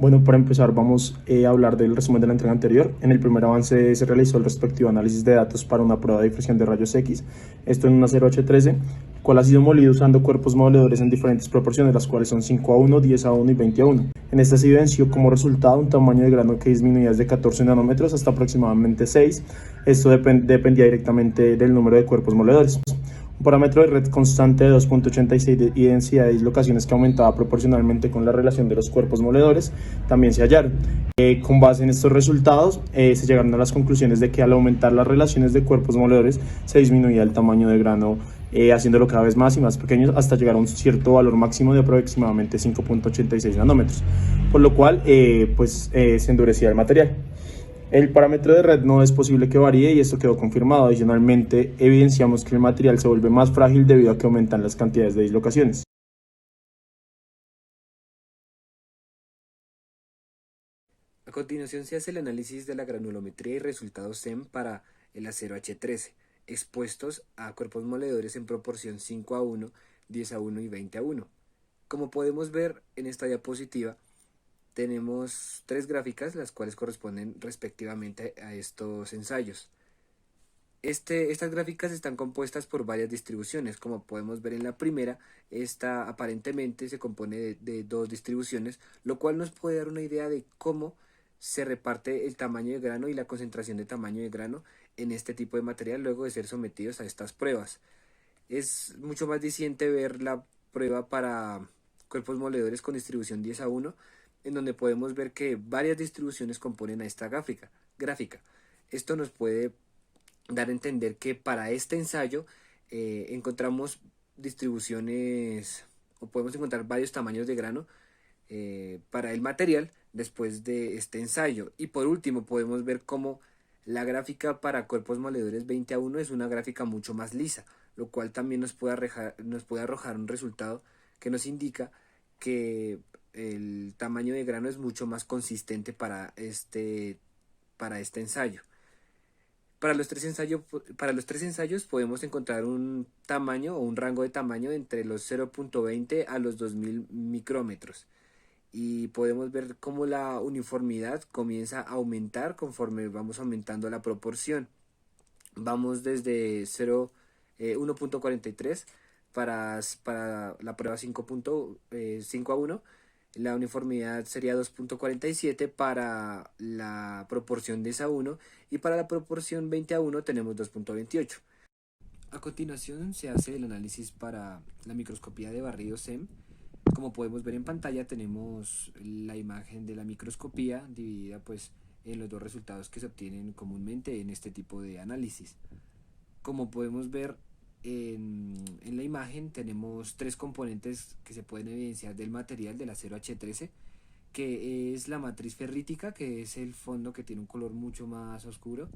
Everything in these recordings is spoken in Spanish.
Bueno, para empezar vamos a hablar del resumen de la entrega anterior. En el primer avance se realizó el respectivo análisis de datos para una prueba de difracción de rayos X, esto en un acero H13, el cual ha sido molido usando cuerpos moledores en diferentes proporciones, las cuales son 5:1, 10:1 y 20:1. En esta se evidenció como resultado un tamaño de grano que disminuía desde 14 nanómetros hasta aproximadamente 6. Esto dependía directamente del número de cuerpos moledores. Un parámetro de red constante de 2.86 y densidad de dislocaciones que aumentaba proporcionalmente con la relación de los cuerpos moledores también se hallaron. Con base en estos resultados se llegaron a las conclusiones de que al aumentar las relaciones de cuerpos moledores se disminuía el tamaño de grano, haciéndolo cada vez más y más pequeño hasta llegar a un cierto valor máximo de aproximadamente 5.86 nanómetros, por lo cual se endurecía el material. El parámetro de red no es posible que varíe y esto quedó confirmado. Adicionalmente, evidenciamos que el material se vuelve más frágil debido a que aumentan las cantidades de dislocaciones. A continuación se hace el análisis de la granulometría y resultados SEM para el acero H13, expuestos a cuerpos moledores en proporción 5:1, 10:1 y 20:1. Como podemos ver en esta diapositiva, tenemos tres gráficas, las cuales corresponden respectivamente a estos ensayos. Estas gráficas están compuestas por varias distribuciones. Como podemos ver en la primera, esta aparentemente se compone de dos distribuciones, lo cual nos puede dar una idea de cómo se reparte el tamaño de grano y la concentración de tamaño de grano en este tipo de material luego de ser sometidos a estas pruebas. Es mucho más diciente ver la prueba para cuerpos moledores con distribución 10:1, en donde podemos ver que varias distribuciones componen a esta gráfica. Esto nos puede dar a entender que para este ensayo encontramos distribuciones o podemos encontrar varios tamaños de grano para el material después de este ensayo. Y por último podemos ver cómo la gráfica para cuerpos moledores 20:1 es una gráfica mucho más lisa, lo cual también nos puede arrojar un resultado que nos indica que el tamaño de grano es mucho más consistente para este ensayo. Para los tres ensayos podemos encontrar un tamaño o un rango de tamaño entre los 0.20 a los 2000 micrómetros. Y podemos ver cómo la uniformidad comienza a aumentar conforme vamos aumentando la proporción. Vamos desde 1.43 para la prueba 5:1. La uniformidad sería 2.47 para la proporción 10:1 y para la proporción 20:1 tenemos 2.28. A continuación se hace el análisis para la microscopía de barrido SEM. Como podemos ver en pantalla tenemos la imagen de la microscopía dividida pues en los dos resultados que se obtienen comúnmente en este tipo de análisis. Como podemos ver en la imagen tenemos tres componentes que se pueden evidenciar del material del acero H13, que es la matriz ferrítica, que es el fondo que tiene un color mucho más oscuro,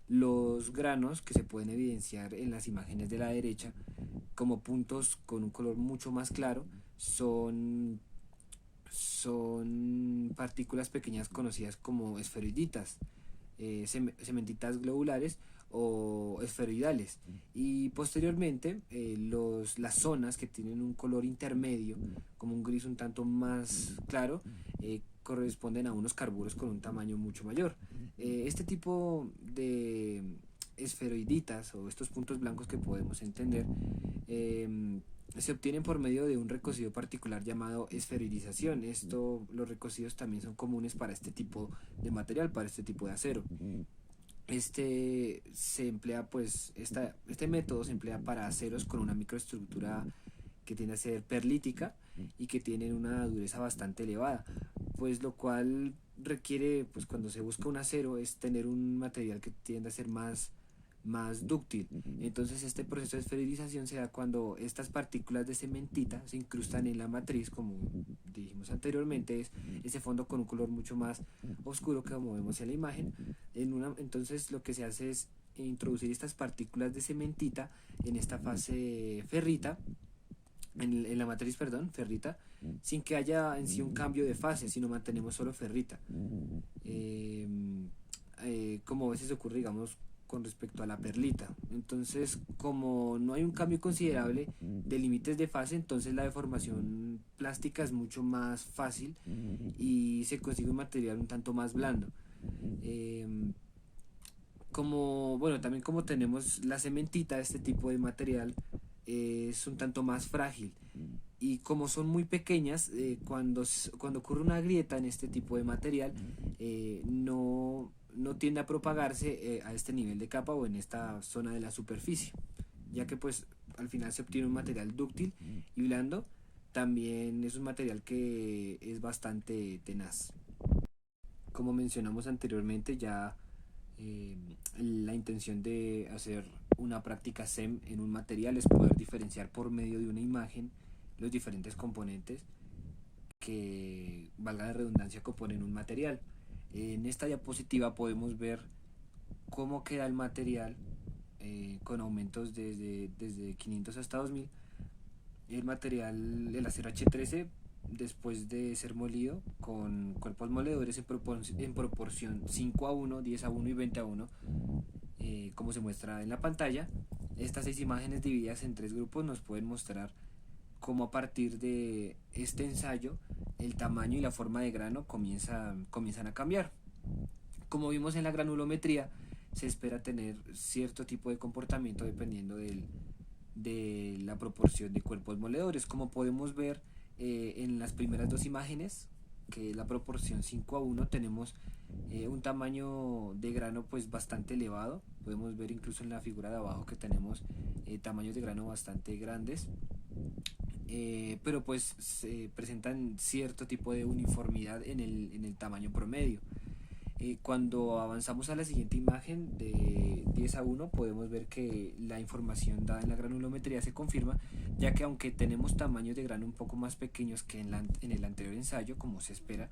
los granos que se pueden evidenciar en las imágenes de la derecha como puntos con un color mucho más claro, son partículas pequeñas conocidas como esferoiditas, cementitas globulares o esferoidales. Y posteriormente las zonas que tienen un color intermedio, como un gris un tanto más claro, corresponden a unos carburos con un tamaño mucho mayor. Este tipo de esferoiditas o estos puntos blancos que podemos entender se obtienen por medio de un recocido particular llamado esferoidización. Los recocidos también son comunes para este tipo de material, para este tipo de acero. Este método se emplea para aceros con una microestructura que tiende a ser perlítica y que tienen una dureza bastante elevada, pues lo cual requiere, pues cuando se busca un acero, es tener un material que tiende a ser más dúctil. Entonces este proceso de esferoidización se da cuando estas partículas de cementita se incrustan en la matriz, como dijimos anteriormente, es ese fondo con un color mucho más oscuro que como vemos en la imagen. Entonces lo que se hace es introducir estas partículas de cementita en esta fase ferrita, en la matriz, perdón, ferrita, sin que haya en sí un cambio de fase, sino mantenemos solo ferrita. Como a veces ocurre, digamos, con respecto a la perlita. Entonces, como no hay un cambio considerable de límites de fase, entonces la deformación plástica es mucho más fácil y se consigue un material un tanto más blando. Eh, bueno, también como tenemos la cementita, este tipo de material es un tanto más frágil. Y como son muy pequeñas, cuando ocurre una grieta en este tipo de material, no tiende a propagarse a este nivel de capa o en esta zona de la superficie, ya que pues al final se obtiene un material dúctil y blando. También es un material que es bastante tenaz. Como mencionamos anteriormente, ya eh, la intención de hacer una práctica SEM en un material es poder diferenciar por medio de una imagen los diferentes componentes que, valga la redundancia, componen un material. En esta diapositiva podemos ver cómo queda el material con aumentos desde 500 hasta 2000. El material, el acero H13, después de ser molido con cuerpos moledores en proporción 5:1, 10:1 y 20:1, como se muestra en la pantalla. Estas 6 imágenes divididas en 3 grupos nos pueden mostrar cómo a partir de este ensayo el tamaño y la forma de grano comienzan a cambiar. Como vimos en la granulometría, se espera tener cierto tipo de comportamiento dependiendo de la proporción de cuerpos moledores. Como podemos ver en las primeras 2 imágenes, que es la proporción 5:1, tenemos un tamaño de grano pues bastante elevado. Podemos ver incluso en la figura de abajo que tenemos tamaños de grano bastante grandes, pero pues se presentan cierto tipo de uniformidad en el tamaño promedio. Cuando avanzamos a la siguiente imagen de 10:1 podemos ver que la información dada en la granulometría se confirma, ya que aunque tenemos tamaños de grano un poco más pequeños que en el anterior ensayo, como se espera,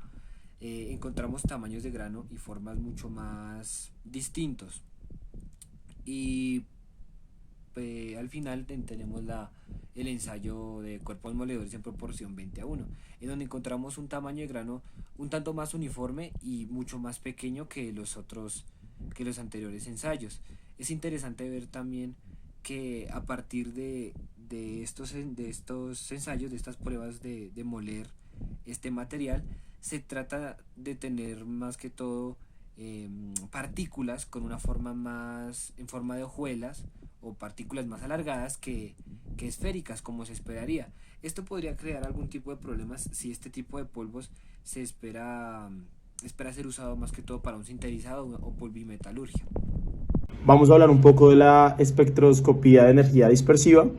encontramos tamaños de grano y formas mucho más distintos. Y al final tenemos el ensayo de cuerpos moledores en proporción 20:1, en donde encontramos un tamaño de grano un tanto más uniforme y mucho más pequeño que los anteriores ensayos. Es interesante ver también que a partir de estos ensayos, de estas pruebas de moler este material, se trata de tener más que todo partículas con una forma más en forma de hojuelas o partículas más alargadas que esféricas, como se esperaría. Esto podría crear algún tipo de problemas si este tipo de polvos se espera ser usado más que todo para un sinterizado o polvimetalurgia. Vamos a hablar un poco de la espectroscopía de energía dispersiva,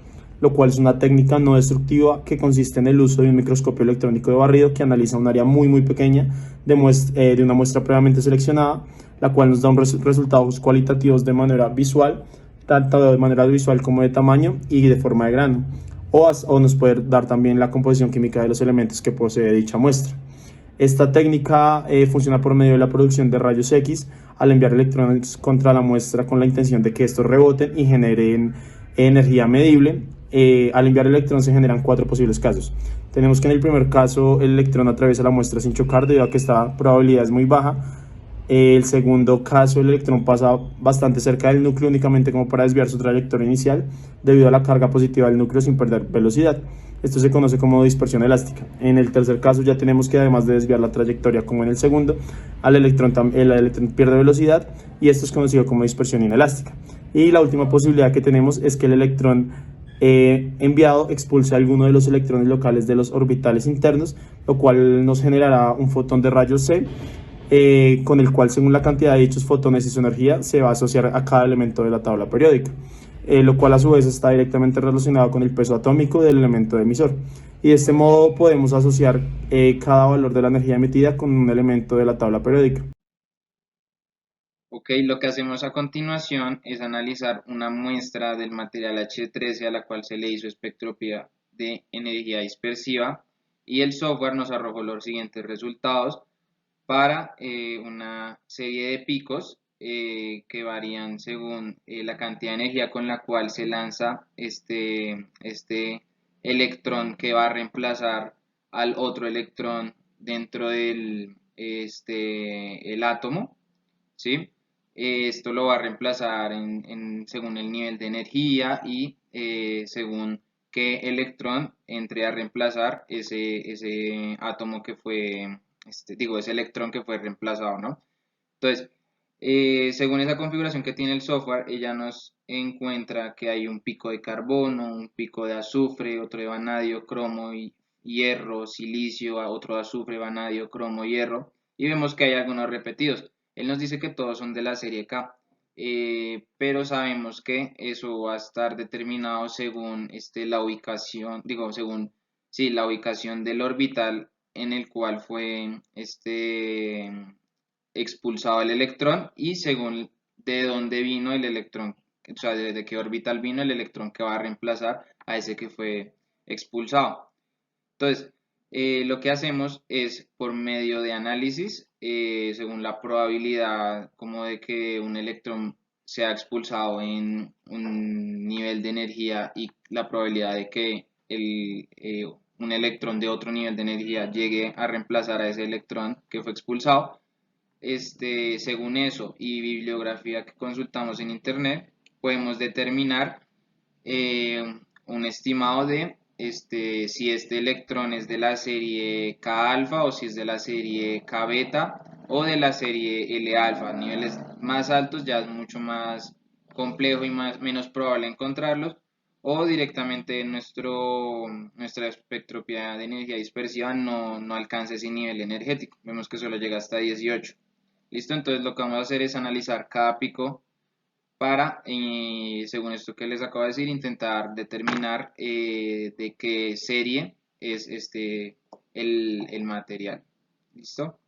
lo cual es una técnica no destructiva que consiste en el uso de un microscopio electrónico de barrido que analiza un área muy pequeña de una muestra previamente seleccionada, la cual nos da resultados cualitativos de manera visual, tanto de manera visual como de tamaño y de forma de grano, o nos puede dar también la composición química de los elementos que posee dicha muestra. Esta técnica funciona por medio de la producción de rayos X al enviar electrones contra la muestra con la intención de que estos reboten y generen energía medible. Al enviar electrones se generan 4 posibles casos. Tenemos que en el primer caso el electrón atraviesa la muestra sin chocar debido a que esta probabilidad es muy baja. El segundo caso, el electrón pasa bastante cerca del núcleo únicamente como para desviar su trayectoria inicial debido a la carga positiva del núcleo sin perder velocidad. Esto se conoce como dispersión elástica. En el tercer caso ya tenemos que, además de desviar la trayectoria como en el segundo, el electrón pierde velocidad, y esto es conocido como dispersión inelástica. Y la última posibilidad que tenemos es que el electrón enviado expulse alguno de los electrones locales de los orbitales internos, lo cual nos generará un fotón de rayos C, con el cual, según la cantidad de dichos fotones y su energía, se va a asociar a cada elemento de la tabla periódica, lo cual a su vez está directamente relacionado con el peso atómico del elemento emisor. Y de este modo podemos asociar cada valor de la energía emitida con un elemento de la tabla periódica. Ok, lo que hacemos a continuación es analizar una muestra del material H13 a la cual se le hizo espectropía de energía dispersiva, y el software nos arrojó los siguientes resultados para una serie de picos que varían según la cantidad de energía con la cual se lanza este electrón que va a reemplazar al otro electrón dentro del el átomo, ¿sí? Esto lo va a reemplazar según el nivel de energía y según qué electrón entre a reemplazar ese átomo que fue, ese electrón que fue reemplazado, ¿no? Entonces, según esa configuración que tiene el software, ella nos encuentra que hay un pico de carbono, un pico de azufre, otro de vanadio, cromo y hierro, silicio, otro de azufre, vanadio, cromo, hierro, y vemos que hay algunos repetidos. Él nos dice que todos son de la serie K, pero sabemos que eso va a estar determinado según la ubicación, según sí, la ubicación del orbital en el cual fue expulsado el electrón y según de dónde vino el electrón, o sea, de qué orbital vino el electrón que va a reemplazar a ese que fue expulsado. Entonces, lo que hacemos es por medio de análisis, según la probabilidad como de que un electrón sea expulsado en un nivel de energía y la probabilidad de que un electrón de otro nivel de energía llegue a reemplazar a ese electrón que fue expulsado, según eso y bibliografía que consultamos en internet, podemos determinar eh, un estimado de si este electrón es de la serie K alfa o si es de la serie K beta o de la serie L alfa. A niveles más altos ya es mucho más complejo y menos probable encontrarlos, o directamente nuestra espectropía de energía dispersiva no alcanza ese nivel energético. Vemos que solo llega hasta 18. Listo, entonces lo que vamos a hacer es analizar cada pico para, según esto que les acabo de decir, intentar determinar de qué serie es el material. ¿Listo?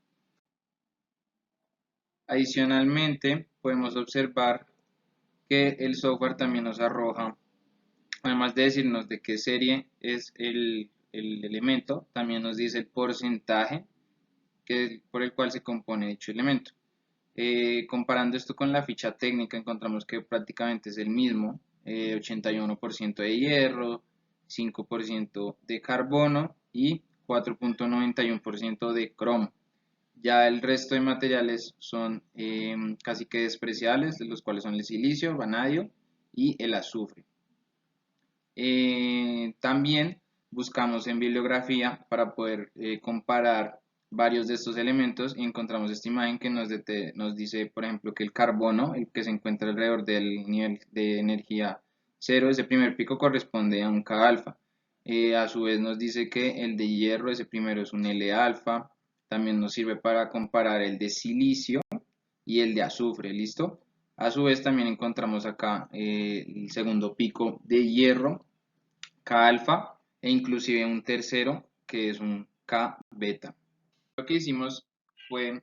Adicionalmente, podemos observar que el software también nos arroja, además de decirnos de qué serie es el elemento, también nos dice el porcentaje por el cual se compone dicho elemento. Comparando esto con la ficha técnica, encontramos que prácticamente es el mismo, 81% de hierro, 5% de carbono y 4.91% de cromo. Ya el resto de materiales son casi que despreciables, de los cuales son el silicio, vanadio y el azufre. También buscamos en bibliografía para poder comparar varios de estos elementos y encontramos esta imagen que nos dice, por ejemplo, que el carbono, el que se encuentra alrededor del nivel de energía cero, ese primer pico corresponde a un K alfa. A su vez nos dice que el de hierro, ese primero es un L alfa. También nos sirve para comparar el de silicio y el de azufre, ¿listo? A su vez también encontramos acá el segundo pico de hierro, K alfa, e inclusive un tercero que es un K beta. Lo que hicimos fue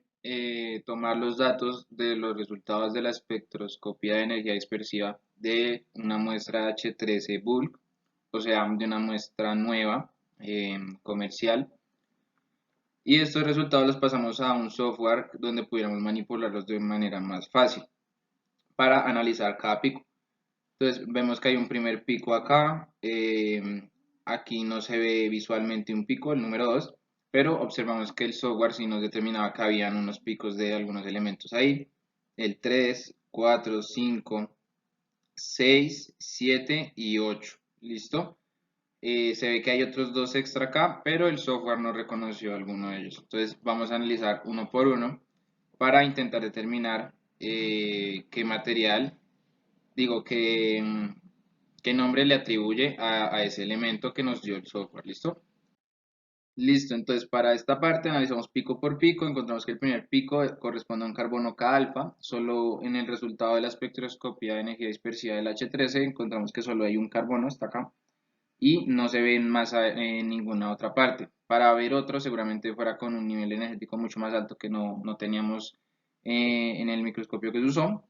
tomar los datos de los resultados de la espectroscopia de energía dispersiva de una muestra H13 bulk, o sea, de una muestra nueva, comercial, y estos resultados los pasamos a un software donde pudiéramos manipularlos de manera más fácil para analizar cada pico. Entonces vemos que hay un primer pico acá, aquí no se ve visualmente un pico, el número 2, pero observamos que el software sí nos determinaba que habían unos picos de algunos elementos ahí, el 3, 4, 5, 6, 7 y 8, ¿listo? Se ve que hay otros dos extra acá, pero el software no reconoció alguno de ellos. Entonces vamos a analizar uno por uno para intentar determinar qué material, qué nombre le atribuye a ese elemento que nos dio el software. ¿Listo? Listo, entonces para esta parte analizamos pico por pico, encontramos que el primer pico corresponde a un carbono K alfa, solo en el resultado de la espectroscopia de energía dispersiva del H13 encontramos que solo hay un carbono, está acá, y no se ve en ninguna otra parte. Para ver otro seguramente fuera con un nivel energético mucho más alto que no teníamos en el microscopio que se usó.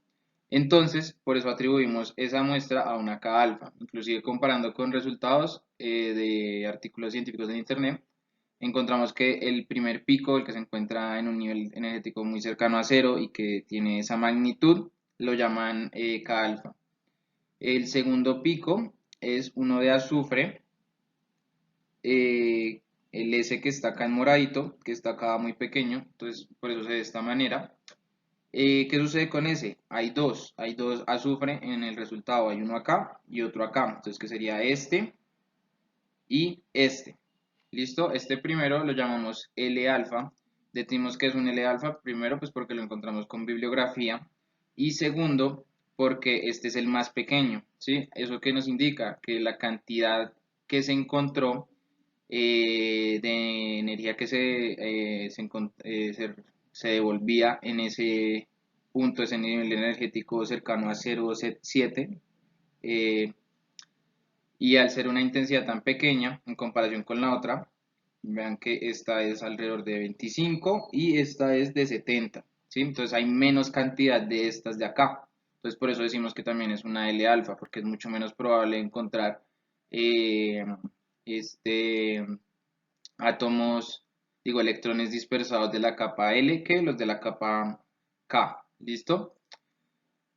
Entonces, por eso atribuimos esa muestra a una K alfa. Inclusive comparando con resultados de artículos científicos en internet, encontramos que el primer pico, el que se encuentra en un nivel energético muy cercano a cero y que tiene esa magnitud, lo llaman K alfa. El segundo pico es uno de azufre, el S que está acá en moradito, que está acá muy pequeño, entonces por eso se ve de esta manera. ¿Qué sucede con ese? Hay dos azufre en el resultado, hay uno acá y otro acá, entonces que sería este y este. ¿Listo? Este primero lo llamamos L-alfa. Decimos que es un L-alfa, primero pues porque lo encontramos con bibliografía y segundo porque este es el más pequeño, ¿sí? ¿Eso qué nos indica? Que la cantidad que se encontró de energía que se devolvía en ese punto, ese nivel energético cercano a 0,7, y al ser una intensidad tan pequeña en comparación con la otra, vean que esta es alrededor de 25 y esta es de 70, ¿sí? Entonces hay menos cantidad de estas de acá. Entonces por eso decimos que también es una L alfa, porque es mucho menos probable encontrar eh, este, átomos, digo, electrones dispersados de la capa L que los de la capa K. ¿Listo?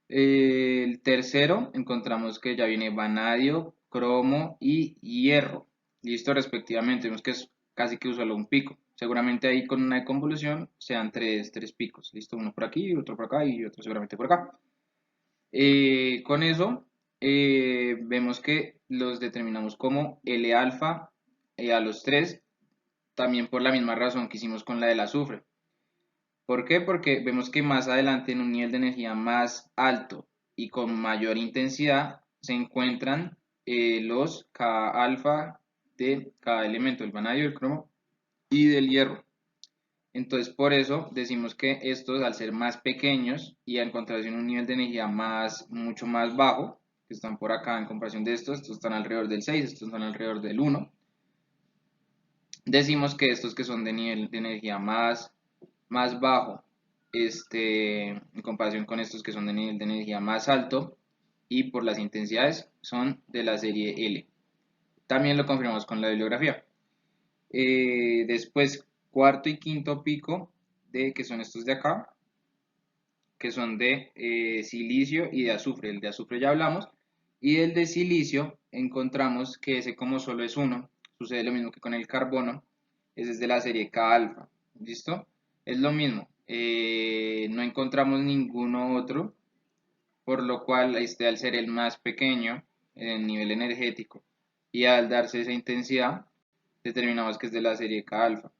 El tercero encontramos que ya viene vanadio, cromo y hierro. Listo, respectivamente. Vemos que es casi que solo un pico. Seguramente ahí con una convolución sean tres picos. Listo, uno por aquí, otro por acá y otro seguramente por acá. Con eso vemos que los determinamos como L alfa a los tres, también por la misma razón que hicimos con la del azufre. ¿Por qué? Porque vemos que más adelante en un nivel de energía más alto y con mayor intensidad se encuentran los K alfa de cada elemento, el vanadio, el cromo y del hierro. Entonces por eso decimos que estos al ser más pequeños y a encontrarse en un nivel de energía mucho más bajo, que están por acá en comparación de estos están alrededor del 6, estos están alrededor del 1, decimos que estos que son de nivel de energía más bajo, en comparación con estos que son de nivel de energía más alto y por las intensidades son de la serie L. También lo confirmamos con la bibliografía. Después, cuarto y quinto pico, que son estos de acá, que son de silicio y de azufre. El de azufre ya hablamos. Y el de silicio encontramos que ese como solo es uno, sucede lo mismo que con el carbono, ese es de la serie K alfa. ¿Listo? Es lo mismo. No encontramos ninguno otro, por lo cual al ser el más pequeño en nivel energético y al darse esa intensidad, determinamos que es de la serie K alfa.